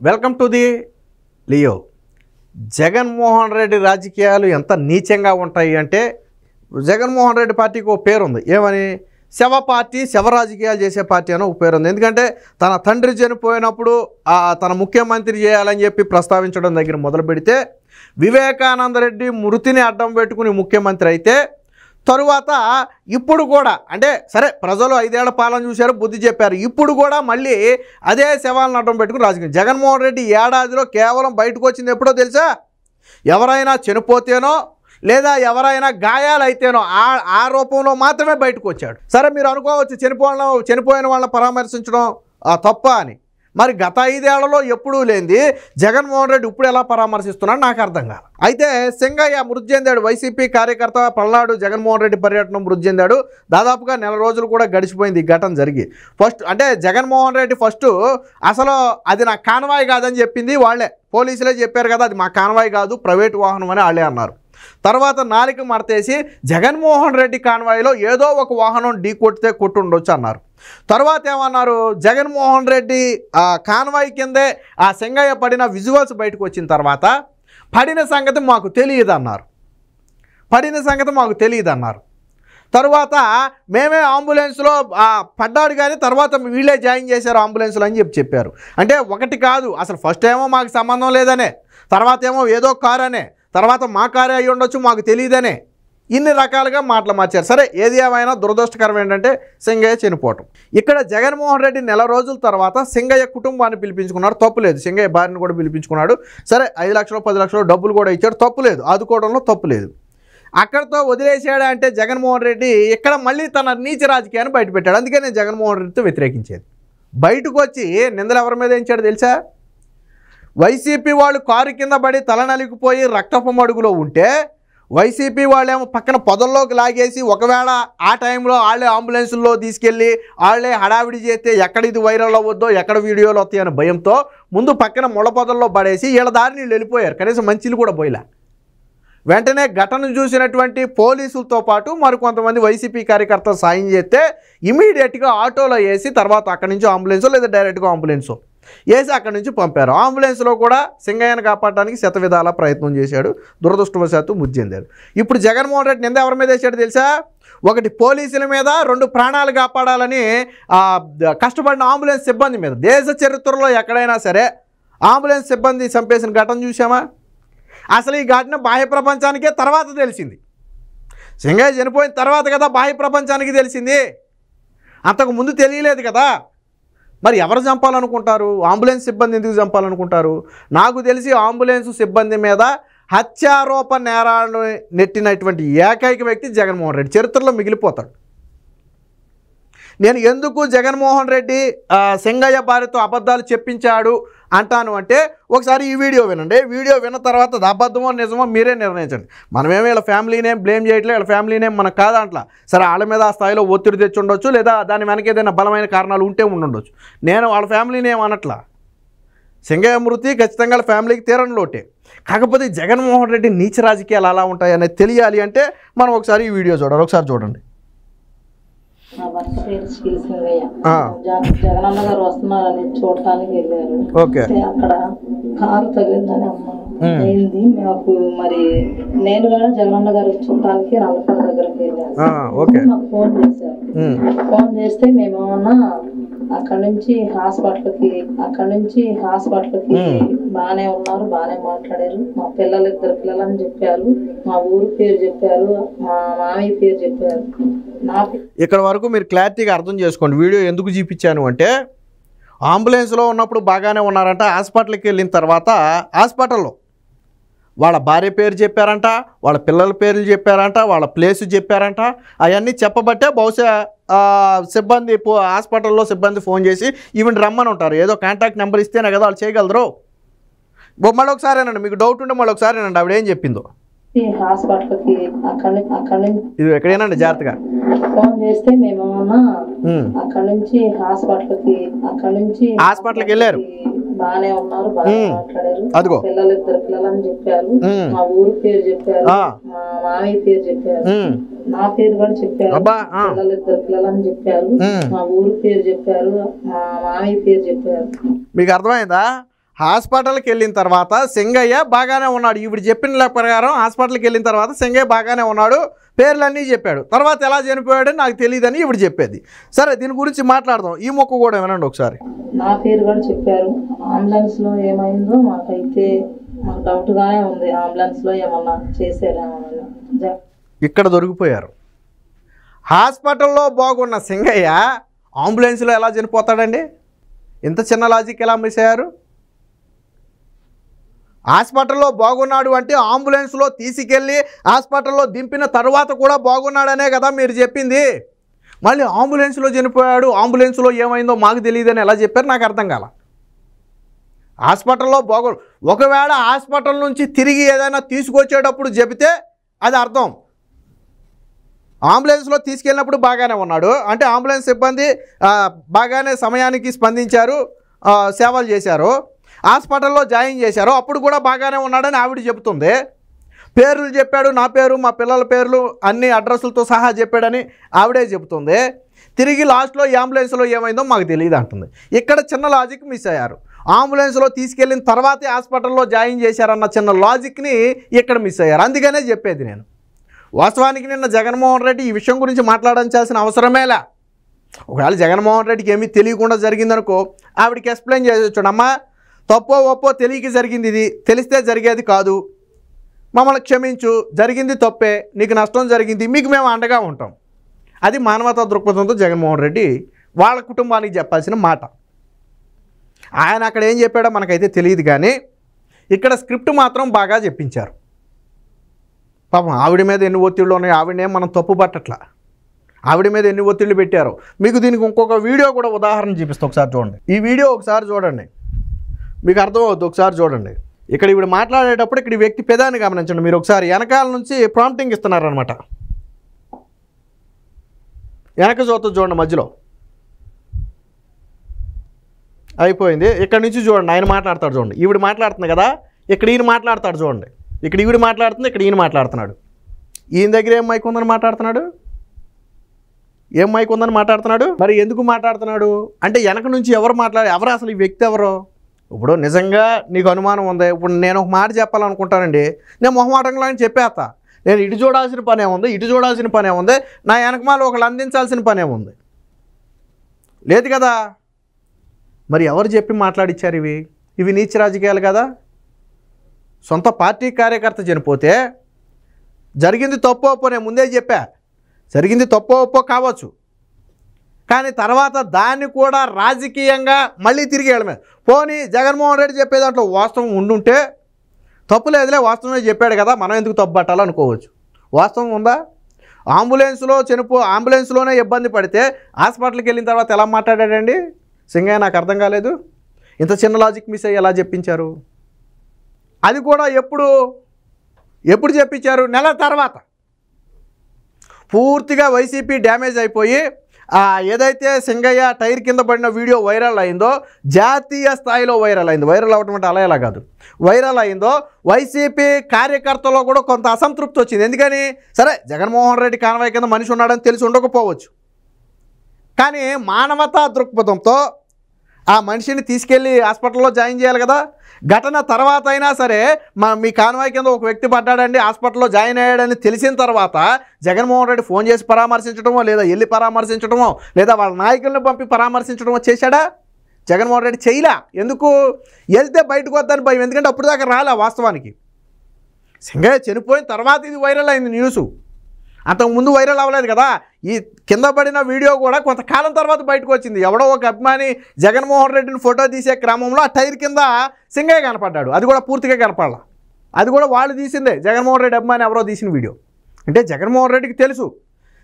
Welcome to the Leo. Jaganmohan Reddy రాజకీయాలు ఎంత నీచంగా ఉంటాయి అంటే, జగన్మోహన్ రెడ్డి పార్టీకి ఒక పేరుంది. ఏమని? శవ పార్టీ, శవ రాజకీయాలు చేసే పార్టీ అని ఒక పేరుంది. ఎందుకంటే తన తండ్రి చనిపోయినప్పుడు తన ముఖ్యమంత్రి చేయాలని చెప్పి ప్రస్తావించడం దగ్గర మొదలు పెడితే, వివేకానంద రెడ్డి మృతిని అడ్డం పెట్టుకుని ముఖ్యమంత్రి అయితే, తరువాత ఇప్పుడు కూడా అంటే సరే ప్రజలు 5 ఏళ్ల పాలన చూశారు, బుద్ధి చెప్పారు. ఇప్పుడు కూడా మళ్ళీ అదే శవాలను అడ్డం పెట్టుకుని రాజకీయం. జగన్మోహన్ రెడ్డి ఏడాదిలో కేవలం బయటకు వచ్చింది ఎప్పుడో తెలుసా? ఎవరైనా చనిపోతేనో లేదా ఎవరైనా గాయాలైతేనో ఆ రూపంలో మాత్రమే బయటకు వచ్చాడు. సరే మీరు అనుకోవచ్చు చనిపోయిన వాళ్ళని పరామర్శించడం తప్ప అని. మరి గత 5 ఏళ్లలో ఎప్పుడూ లేనిది జగన్మోహన్ రెడ్డి ఇప్పుడు ఎలా పరామర్శిస్తున్నాడు నాకు అర్థం కాదు. అయితే సింగయ్య మృతి చెందాడు. వైసీపీ కార్యకర్త పల్నాడు జగన్మోహన్ రెడ్డి పర్యటన మృతి చెందాడు. దాదాపుగా నెల రోజులు కూడా గడిచిపోయింది ఈ ఘటన జరిగి. ఫస్ట్ అంటే జగన్మోహన్ రెడ్డి అసలు అది నా కాన్వాయ్ కాదని చెప్పింది వాళ్ళే, పోలీసులే చెప్పారు కదా, అది మా కాన్వాయ్ కాదు ప్రైవేట్ వాహనం అని వాళ్ళే అన్నారు. తర్వాత నాలిక మడతేసి జగన్మోహన్ రెడ్డి కాన్వాయ్లో ఏదో ఒక వాహనం ఢీ కొట్టితే కొట్టుండొచ్చు అన్నారు. తర్వాత ఏమన్నారు? జగన్మోహన్ రెడ్డి కాన్వాయ్ కిందే ఆ సింగయ్య పడిన విజువల్స్ బయటకు వచ్చిన తర్వాత పడిన సంగతి మాకు తెలియదు అన్నారు. తర్వాత మేమే అంబులెన్స్లో పడ్డాడు కానీ తర్వాత వీళ్ళే జాయిన్ చేశారు అంబులెన్స్లో అని చెప్పారు. అంటే ఒకటి కాదు, అసలు ఫస్ట్ ఏమో మాకు సంబంధం లేదనే, తర్వాత ఏమో ఏదో కారు అనే, తర్వాత మా కారే అయ్యి ఉండొచ్చు మాకు తెలియదనే, ఇన్ని రకాలుగా మాటలు మార్చారు. సరే ఏది ఏమైనా దురదృష్టకరం ఏంటంటే సింగయ్య చనిపోవటం. ఇక్కడ జగన్మోహన్ రెడ్డి నెల రోజుల తర్వాత సింగయ్య కుటుంబాన్ని పిలిపించుకున్నాడు, తప్పులేదు. సింగయ్య భార్యను కూడా పిలిపించుకున్నాడు. సరే 5 లక్షలు 10 లక్షలు డబ్బులు కూడా ఇచ్చాడు, తప్పులేదు. ఆదుకోవడంలో తప్పులేదు. అక్కడితో వదిలేసాడు అంటే జగన్మోహన్ రెడ్డి ఇక్కడ మళ్ళీ తన నీచ రాజకీయాన్ని బయటపెట్టాడు. అందుకే నేను జగన్మోహన్ రెడ్డితో వ్యతిరేకించేది. బయటకు వచ్చి నిందలు ఎవరి మీద వేయించాడు తెలుసా? వైసీపీ వాళ్ళు కారు కింద పడి తల నలిగిపోయి రక్తపు మడుగులో ఉంటే వైసీపీ వాళ్ళేమో పక్కన పొదల్లోకి లాగేసి ఒకవేళ ఆ టైంలో వాళ్ళే అంబులెన్సుల్లో తీసుకెళ్ళి వాళ్ళే హడావిడి చేస్తే ఎక్కడ ఇది వైరల్ అవ్వద్దో, ఎక్కడ వీడియోలు వస్తాయని భయంతో ముందు పక్కన ముళ్ళ పొదల్లో పడేసి వీళ్ళ దారిని వీళ్ళు వెళ్ళిపోయారు. కనీసం మంచిలు కూడా పోయిలా. వెంటనే ఘటన చూసినటువంటి పోలీసులతో పాటు మరికొంతమంది వైసీపీ కార్యకర్తలు సాయం చేస్తే ఇమీడియట్గా ఆటోలో వేసి తర్వాత అక్కడి నుంచి అంబులెన్సో లేదా డైరెక్ట్గా అంబులెన్సో వేసి అక్కడి నుంచి పంపారు. అంబులెన్స్లో కూడా సింగయ్యను కాపాడడానికి శతవిధాల ప్రయత్నం చేశాడు. దురదృష్టవశాత్తు మృతి చెందాడు. ఇప్పుడు జగన్మోహన్ రెడ్డి నింద ఎవరి మీద వేసాడు తెలుసా? ఒకటి పోలీసుల మీద, 2 ప్రాణాలు కాపాడాలని కష్టపడిన అంబులెన్స్ సిబ్బంది మీద. దేశ చరిత్రలో ఎక్కడైనా సరే అంబులెన్స్ సిబ్బంది చంపేసిన ఘటన చూసామా? అసలు ఈ ఘటన బాహ్య ప్రపంచానికే తర్వాత తెలిసింది. సింగయ్య చనిపోయిన తర్వాత కదా బాహ్య ప్రపంచానికి తెలిసింది, అంతకు ముందు తెలియలేదు కదా. మరి ఎవరు చంపాలనుకుంటారు? అంబులెన్స్ సిబ్బంది ఎందుకు చంపాలనుకుంటారు? నాకు తెలిసి అంబులెన్స్ సిబ్బంది మీద హత్యారోప నేరాలను నెట్టినటువంటి ఏకైక వ్యక్తి జగన్మోహన్ రెడ్డి. చరిత్రలో మిగిలిపోతాడు. నేను ఎందుకు జగన్మోహన్ రెడ్డి సింగయ్య భార్యతో అబద్ధాలు చెప్పించాడు అంటాను అంటే ఒకసారి ఈ వీడియో వినండి. వీడియో విన్న తర్వాత అది అబద్ధమో నిజమో మీరే నిర్ణయించండి. మనమేమో వీళ్ళ ఫ్యామిలీనేం బ్లేమ్ చేయట్లేదు, వీళ్ళ ఫ్యామిలీనేం మనకు కాదంట్లా. సరే వాళ్ళ మీద ఆ స్థాయిలో ఒత్తిడి తెచ్చి ఉండొచ్చు, లేదా దాని వెనక ఏదైనా బలమైన కారణాలు ఉంటే ఉండొచ్చు. నేను వాళ్ళ ఫ్యామిలీనేం అనట్లా. సింగయ్య మృతి ఖచ్చితంగా వాళ్ళ ఫ్యామిలీకి తీరని లోటే. కాకపోతే జగన్మోహన్ రెడ్డి నీచ రాజకీయాలు అలా ఉంటాయి అనేది తెలియాలి అంటే మనం ఒకసారి ఈ వీడియో చూడాలి. ఒకసారి చూడండి. నా భర్త పేరు శ్రీసింగయ్య. జగనన్న గారు వస్తున్నారని చూడటానికి వెళ్ళారు. అక్కడ కారు తగిలిందని అమ్మ అయింది. మాకు మరి నేను కూడా జగనన్న గారు చూడటానికి నల్లపల్లి దగ్గరికి వెళ్ళాను. మాకు ఫోన్ చేశారు. ఫోన్ చేస్తే మేమేమన్నా అక్కడ నుంచి హాస్పిటల్కి బాగానే ఉన్నారు, బాగానే మాట్లాడారు. మా 2 పిల్లలని చెప్పారు, మా ఊరు పేరు చెప్పారు, మా మామయ్య పేరు చెప్పారు. ఇక్కడ వరకు మీరు క్లారిటీగా అర్థం చేసుకోండి. వీడియో ఎందుకు చూపించాను అంటే అంబులెన్స్లో ఉన్నప్పుడు బాగానే ఉన్నారంట. హాస్పిటల్కి వెళ్ళిన తర్వాత హాస్పిటల్లో వాళ్ళ భార్య పేరు చెప్పారంట, వాళ్ళ పిల్లల పేర్లు చెప్పారంట, వాళ్ళ ప్లేస్ చెప్పారంట. అవన్నీ చెప్పబట్టే బహుశా సిబ్బంది హాస్పిటల్లో సిబ్బంది ఫోన్ చేసి ఈవెన్ రమ్మని ఉంటారు. ఏదో కాంటాక్ట్ నెంబర్ ఇస్తేనే కదా వాళ్ళు చేయగలరు. మళ్ళీ ఒకసారేనండి, మీకు డౌట్ ఉంటే మళ్ళీ ఒకసారేనండి ఆవిడ ఏం చెప్పిందో. హాస్పిటల్కి ఇది ఎక్కడేనండి జాగ్రత్తగా ఫోన్ చేస్తే మేమేమన్నా అక్కడ నుంచి హాస్పిటల్కి వెళ్ళారు, బాగానే ఉన్నారు, బాగా మాట్లాడారు. 2 పిల్లలని చెప్పారు, మా ఊరు పేరు చెప్పారు, మా మామయ్య పేరు చెప్పారు, నా పేరు కూడా చెప్పారు. 2 పిల్లలని చెప్పారు, మా ఊరు పేరు చెప్పారు, మా మామయ్య పేరు చెప్పారు. మీకు అర్థమైందా? హాస్పిటల్కి వెళ్ళిన తర్వాత సింగయ్య బాగానే ఉన్నాడు. ఈవిడ చెప్పిన ప్రకారం హాస్పిటల్కి వెళ్ళిన తర్వాత సింగయ్య బాగానే ఉన్నాడు, పేర్లన్నీ చెప్పాడు. తర్వాత ఎలా చనిపోయాడని నాకు తెలియదని ఈవిడ చెప్పేది. సరే, దీని గురించి మాట్లాడదాం. ఈ మొక్క కూడా వినండి ఒకసారి. నా పేరు కూడా చెప్పారు. అంబులెన్స్లో ఏమైందో మాకైతే మాకు డౌట్గానే ఉంది. అంబులెన్స్లో ఏమన్నా చేశారేమో. ఇక్కడ దొరికిపోయారు. హాస్పిటల్లో బాగున్న సింగయ్య అంబులెన్స్లో ఎలా చనిపోతాడండి? ఇంత చిన్న లాజిక్ ఎలా మిస్ అయ్యారు? హాస్పిటల్లో బాగున్నాడు అంటే అంబులెన్స్లో తీసుకెళ్ళి హాస్పిటల్లో దింపిన తర్వాత కూడా బాగున్నాడనే కదా మీరు చెప్పింది. మళ్ళీ అంబులెన్స్లో చనిపోయాడు, అంబులెన్స్లో ఏమైందో మాకు తెలియదని ఎలా చెప్పారు? నాకు అర్థం కాల. హాస్పిటల్లో ఒకవేళ హాస్పిటల్ నుంచి తిరిగి ఏదైనా తీసుకొచ్చేటప్పుడు చెబితే అది అర్థం. అంబులెన్స్లో తీసుకెళ్ళినప్పుడు బాగానే ఉన్నాడు అంటే అంబులెన్స్ సిబ్బంది బాగానే సమయానికి స్పందించారు, సేవలు చేశారు, హాస్పిటల్లో జాయిన్ చేశారు, అప్పుడు కూడా బాగానే ఉన్నాడని ఆవిడ చెబుతుంది. పేర్లు చెప్పాడు, నా పేరు మా పిల్లల పేర్లు అన్ని అడ్రస్లతో సహా చెప్పాడని ఆవిడే చెబుతుంది. తిరిగి లాస్ట్లో ఈ అంబులెన్స్లో ఏమైందో మాకు తెలియదు అంటుంది. ఇక్కడ చిన్న లాజిక్ మిస్ అయ్యారు. అంబులెన్స్లో తీసుకెళ్ళిన తర్వాతే హాస్పిటల్లో జాయిన్ చేశారన్న చిన్న లాజిక్ని ఇక్కడ మిస్ అయ్యారు. అందుకనే చెప్పేది నేను. వాస్తవానికి నిన్న జగన్మోహన్ రెడ్డి ఈ విషయం గురించి మాట్లాడాల్సిన అవసరమేలా. ఒకవేళ జగన్మోహన్ రెడ్డికి ఏమీ తెలియకుండా జరిగిందనుకో ఆవిడకి ఎక్స్ప్లెయిన్ చేసేచ్చాడు. అమ్మా, తప్పో ఒప్పో తెలియక జరిగింది, ఇది తెలిస్తే జరిగేది కాదు, మమ్మల్ని క్షమించు, జరిగింది తప్పే, నీకు నష్టం జరిగింది, మీకు మేము అండగా ఉంటాం. అది మానవతా దృక్పథంతో జగన్మోహన్ రెడ్డి వాళ్ళ కుటుంబానికి చెప్పాల్సిన మాట. ఆయన అక్కడ ఏం చెప్పాడో మనకైతే తెలియదు, కానీ ఇక్కడ స్క్రిప్ట్ మాత్రం బాగా చెప్పించారు. పాపం ఆవిడ మీద ఎన్ని ఒత్తిళ్ళు ఉన్నాయి, ఆవిడనే మనం తప్పు పట్టట్లా, ఆవిడ మీద ఎన్ని ఒత్తిళ్ళు పెట్టారో. మీకు దీనికి ఇంకొక వీడియో కూడా ఉదాహరణ చూపిస్తాను, ఒకసారి చూడండి. ఈ వీడియో ఒకసారి చూడండి, మీకు అర్థమవుతుంది. ఒకసారి చూడండి. ఇక్కడ ఈవిడ మాట్లాడేటప్పుడు ఇక్కడ ఈ వ్యక్తి పెదాన్ని గమనించండి మీరు ఒకసారి. వెనకాల నుంచి ప్రాంప్టింగ్ ఇస్తున్నారనమాట. వెనక చూడండి, మధ్యలో అయిపోయింది. ఇక్కడ నుంచి చూడండి, ఆయన మాట్లాడతాడు చూడండి. ఈవిడ మాట్లాడుతుంది కదా, ఇక్కడ ఈయన మాట్లాడతాడు చూడండి. ఇక్కడ ఈవిడ మాట్లాడుతుంది, ఇక్కడ ఈయన మాట్లాడుతున్నాడు. ఈయన దగ్గర ఏం మైక్ ఉందని మాట్లాడుతున్నాడు, ఏం మైక్ ఉందని మాట్లాడుతున్నాడు. మరి ఎందుకు మాట్లాడుతున్నాడు అంటే వెనక నుంచి ఎవరు అసలు ఈ వ్యక్తి ఎవరు? ఇప్పుడు నిజంగా నీకు అనుమానం ఉంది, ఇప్పుడు నేను ఒక మాట చెప్పాలనుకుంటానండి, నేను మొహమాటంగా చెప్పేస్తా. నేను ఇటు చూడాల్సిన పనే ఉంది, ఇటు చూడాల్సిన పనే ఉంది, నా వెనకమాల ఒకళ్ళు అందించాల్సిన పనే ఉంది, లేదు కదా. మరి ఎవరు చెప్పి మాట్లాడిచ్చారు? ఇవి నీచ రాజకీయాలు కదా. సొంత పార్టీ కార్యకర్త చనిపోతే జరిగింది తప్పో ఒప్పో, నేను ముందే చెప్పా, జరిగింది తప్పో ఒప్పో కావచ్చు, కానీ తర్వాత దాన్ని కూడా రాజకీయంగా మళ్ళీ తిరిగి వెళ్ళమే. పోనీ జగన్మోహన్ రెడ్డి చెప్పే దాంట్లో వాస్తవం ఉండుంటే తప్పు లేదులే, వాస్తవమే చెప్పాడు కదా, మనం ఎందుకు తప్పు పట్టాలనుకోవచ్చు. వాస్తవం ఉందా? అంబులెన్స్లోనే ఇబ్బంది పడితే హాస్పిటల్కి వెళ్ళిన తర్వాత ఎలా మాట్లాడాడండి సింగయ్య? నాకు అర్థం కాలేదు. ఇంత చిన్న లాజిక్ మిస్ అయ్యి ఎలా చెప్పించారు? అది కూడా ఎప్పుడు చెప్పించారు? నెల తర్వాత. పూర్తిగా వైసీపీ డ్యామేజ్ అయిపోయి ఏదైతే సింగయ్య టైర్ కింద పడిన వీడియో వైరల్ అయిందో, జాతీయ స్థాయిలో వైరల్ అయింది. వైరల్ అవ్వటం అంటే అలా కాదు, వైరల్ అయిందో వైసీపీ కార్యకర్తల్లో కూడా కొంత అసంతృప్తి వచ్చింది. ఎందుకని? సరే, జగన్మోహన్ రెడ్డి కాన్వాయ్ కింద మనిషి ఉన్నాడని తెలిసి ఉండకపోవచ్చు, కానీ మానవతా దృక్పథంతో ఆ మనిషిని తీసుకెళ్ళి హాస్పిటల్లో జాయిన్ చేయాలి కదా. ఘటన తర్వాత అయినా సరే మీ కాన్వాయ్ కింద ఒక వ్యక్తి పడ్డాడండి, హాస్పిటల్లో జాయిన్ అయ్యాడని తెలిసిన తర్వాత జగన్మోహన్ రెడ్డి ఫోన్ చేసి పరామర్శించడమో, లేదా వెళ్ళి పరామర్శించడమో, లేదా వాళ్ళ నాయకులను పంపి పరామర్శించడమో చేశాడా? జగన్మోహన్ రెడ్డి చేయలా. ఎందుకు? వెళ్తే బయటకు వద్దని భయం. ఎందుకంటే అప్పుడు దాకా రాలే. వాస్తవానికి సింగయ్య చనిపోయిన తర్వాత ఇది వైరల్ అయింది న్యూస్, అంతకుముందు వైరల్ అవ్వలేదు కదా. ఈ కింద పడిన వీడియో కూడా కొంతకాలం తర్వాత బయటకు వచ్చింది. ఎవడో ఒక అభిమాని జగన్మోహన్ రెడ్డిని ఫోటో తీసే క్రమంలో ఆ టైర్ కింద సింగయ్య కనపడ్డాడు. అది కూడా పూర్తిగా కనపడాల, అది కూడా వాళ్ళు తీసిందే, జగన్మోహన్ రెడ్డి అభిమాని ఎవరో తీసిన వీడియో. అంటే జగన్మోహన్ రెడ్డికి తెలుసు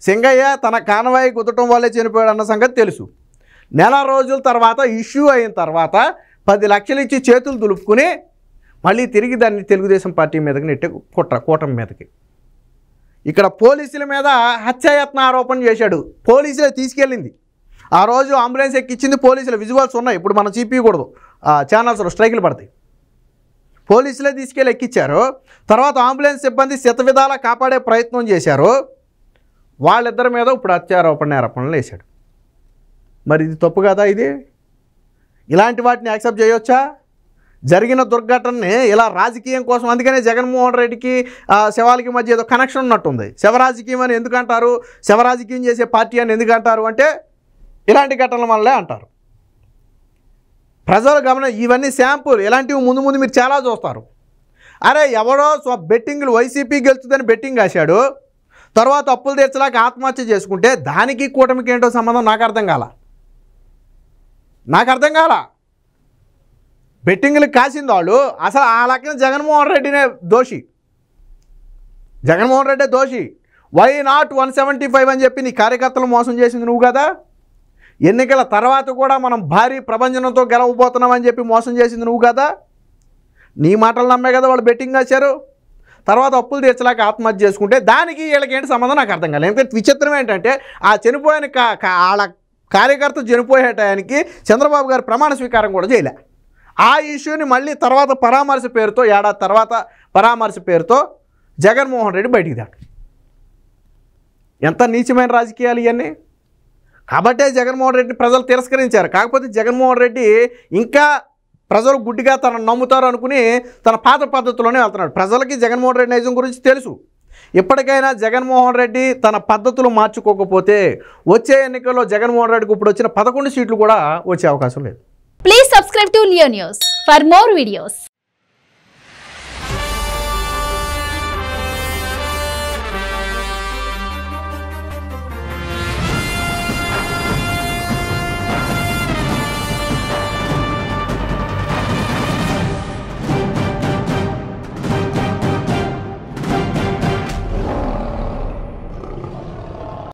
సింగయ్య తన కాన్వాయ్ కుదటం వల్లే చనిపోయాడు అన్న సంగతి తెలుసు. నెల రోజుల తర్వాత ఇష్యూ అయిన తర్వాత 10 లక్షలు ఇచ్చి చేతులు దులుపుకుని మళ్ళీ తిరిగి దాన్ని తెలుగుదేశం పార్టీ మీదకి నెట్టే కూటమి మీదకి. ఇక్కడ పోలీసుల మీద హత్యాయత్న ఆరోపణ చేశాడు. పోలీసులే తీసుకెళ్ళింది. ఆ రోజు అంబులెన్స్ ఎక్కించింది పోలీసుల విజువల్స్ ఉన్నాయి, ఇప్పుడు మనం చూపించకూడదు, ఛానల్స్లో స్ట్రైకులు పడతాయి. పోలీసులే తీసుకెళ్ళి ఎక్కించారు. తర్వాత అంబులెన్స్ సిబ్బంది శతవిధాలా కాపాడే ప్రయత్నం చేశారు. వాళ్ళిద్దరి మీద ఇప్పుడు ఆరోపణలు వేశాడు. మరి ఇది తప్పు కదా? ఇలాంటి వాటిని యాక్సెప్ట్ చేయొచ్చా? జరిగిన దుర్ఘటనని ఇలా రాజకీయం కోసం, అందుకనే జగన్మోహన్ రెడ్డికి శవాలకి మధ్య ఏదో కనెక్షన్ ఉన్నట్టుంది. శవరాజకీయం అని ఎందుకంటారు, శవరాజకీయం చేసే పార్టీ అని ఎందుకంటారు అంటే ఇలాంటి ఘటనల వల్లే అంటారు. ప్రజలు ఇవన్నీ శాంపుల్, ఇలాంటివి ముందు ముందు మీరు చాలా చూస్తారు. అరే ఎవడో బెట్టింగ్లు వైసీపీ గెలుస్తుందని బెట్టింగ్ కాశాడు, తర్వాత అప్పులు తీర్చలేక ఆత్మహత్య చేసుకుంటే దానికి కూటమికి ఏంటో సంబంధం నాకు అర్థం కాల. బెట్టింగ్లు కాసింది వాళ్ళు, అసలు ఆ లెక్కన జగన్మోహన్ రెడ్డినే దోషి. వై నాట్ 175 అని చెప్పి నీ కార్యకర్తలు మోసం చేసింది నువ్వు కదా. ఎన్నికల తర్వాత కూడా మనం భారీ ప్రభంజనంతో గెలవబోతున్నామని చెప్పి మోసం చేసింది నువ్వు కదా. నీ మాటలు నమ్మే కదా వాళ్ళు బెట్టింగ్ కాశారు. తర్వాత అప్పులు తీర్చలేక ఆత్మహత్య చేసుకుంటే దానికి వీళ్ళకి ఏంటి సంబంధం నాకు అర్థం కాలేదు. ఎందుకంటే విచిత్రం ఏంటంటే ఆ చనిపోయిన వాళ్ళ కార్యకర్త చనిపోయే టయానికి చంద్రబాబు గారు ప్రమాణ స్వీకారం కూడా చేయలే. ఆ ఇష్యూని మళ్ళీ తర్వాత పరామర్శ పేరుతో, ఏడాది తర్వాత పరామర్శ పేరుతో జగన్మోహన్ రెడ్డి బయటికి దాడు. ఎంత నీచమైన రాజకీయాలు ఇవన్నీ. కాబట్టే జగన్మోహన్ రెడ్డిని ప్రజలు తిరస్కరించారు. కాకపోతే జగన్మోహన్ రెడ్డి ఇంకా ప్రజలు గుడ్డిగా తనను నమ్ముతారు అనుకుని తన పాత పద్ధతిలోనే వెళ్తున్నాడు. ప్రజలకి జగన్మోహన్ రెడ్డి నైజం గురించి తెలుసు. ఇప్పటికైనా జగన్మోహన్ రెడ్డి తన పద్ధతులు మార్చుకోకపోతే వచ్చే ఎన్నికల్లో జగన్మోహన్ రెడ్డికి ఇప్పుడు వచ్చిన 11 సీట్లు కూడా వచ్చే అవకాశం లేదు. Please subscribe to Leo news for more videos.